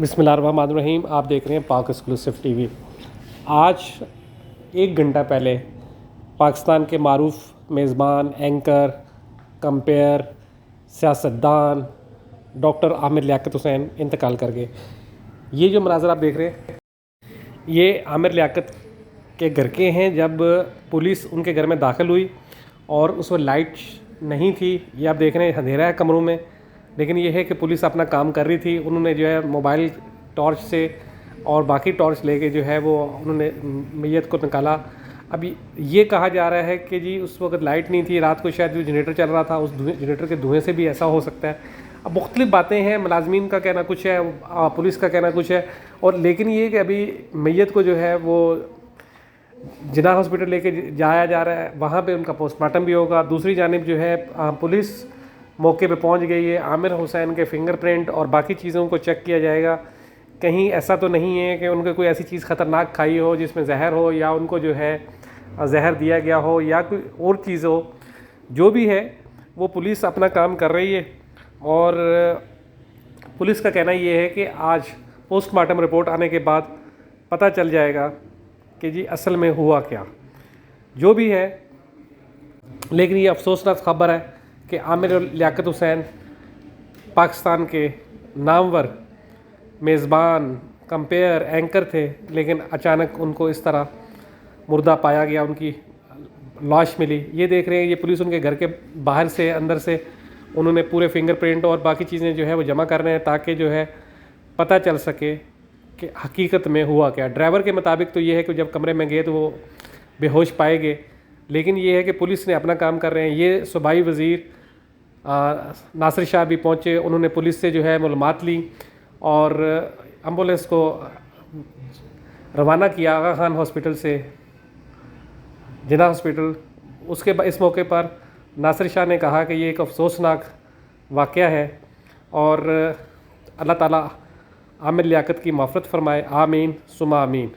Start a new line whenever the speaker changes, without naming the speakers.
بسم اللہ الرحمن الرحیم. آپ دیکھ رہے ہیں پاک ایکسکلوسیو ٹی وی. آج ایک گھنٹہ پہلے پاکستان کے معروف میزبان، اینکر، کمپیئر، سیاستدان ڈاکٹر عامر لیاقت حسین انتقال کر گئے. یہ جو مناظر آپ دیکھ رہے ہیں یہ عامر لیاقت کے گھر کے ہیں. جب پولیس ان کے گھر میں داخل ہوئی اور اس وقت لائٹ نہیں تھی. یہ آپ دیکھ رہے ہیں اندھیرا ہے کمروں میں، لیکن یہ ہے کہ پولیس اپنا کام کر رہی تھی. انہوں نے جو ہے موبائل ٹارچ سے اور باقی ٹارچ لے کے جو ہے وہ انہوں نے میت کو نکالا. ابھی یہ کہا جا رہا ہے کہ جی اس وقت لائٹ نہیں تھی، رات کو شاید جو جنریٹر چل رہا تھا اس جنریٹر کے دھوئیں سے بھی ایسا ہو سکتا ہے. اب مختلف باتیں ہیں، ملازمین کا کہنا کچھ ہے، پولیس کا کہنا کچھ ہے. اور لیکن یہ کہ ابھی میت کو جو ہے وہ جناح ہاسپٹل لے کے جایا جا رہا ہے، وہاں پہ ان کا پوسٹ مارٹم بھی ہوگا. دوسری جانب جو ہے پولیس موقع پہ پہنچ گئی ہے. عامر حسین کے فنگر پرنٹ اور باقی چیزوں کو چیک کیا جائے گا. کہیں ایسا تو نہیں ہے کہ ان کو کوئی ایسی چیز خطرناک کھائی ہو جس میں زہر ہو، یا ان کو جو ہے زہر دیا گیا ہو، یا کوئی اور چیز ہو. جو بھی ہے وہ پولیس اپنا کام کر رہی ہے. اور پولیس کا کہنا یہ ہے کہ آج پوسٹ مارٹم رپورٹ آنے کے بعد پتہ چل جائے گا کہ جی اصل میں ہوا کیا جو بھی ہے. لیکن یہ افسوسناک خبر ہے کہ عامر لیاقت حسین پاکستان کے نامور میزبان، کمپیئر، اینکر تھے، لیکن اچانک ان کو اس طرح مردہ پایا گیا، ان کی لاش ملی. یہ دیکھ رہے ہیں یہ پولیس ان کے گھر کے باہر سے اندر سے انہوں نے پورے فنگر پرنٹ اور باقی چیزیں جو ہے وہ جمع کر رہے ہیں تاکہ جو ہے پتہ چل سکے کہ حقیقت میں ہوا کیا. ڈرائیور کے مطابق تو یہ ہے کہ جب کمرے میں گئے تو وہ بے ہوش پائے گئے، لیکن یہ ہے کہ پولیس نے اپنا کام کر رہے ہیں. یہ صوبائی وزیر ناصر شاہ بھی پہنچے، انہوں نے پولیس سے جو ہے معلومات لی اور ایمبولینس کو روانہ کیا آغا خان ہاسپٹل سے جناح ہاسپٹل. اس موقع پر ناصر شاہ نے کہا کہ یہ ایک افسوسناک واقعہ ہے اور اللہ تعالیٰ عامر لیاقت کی مغفرت فرمائے. آمین ثم آمین.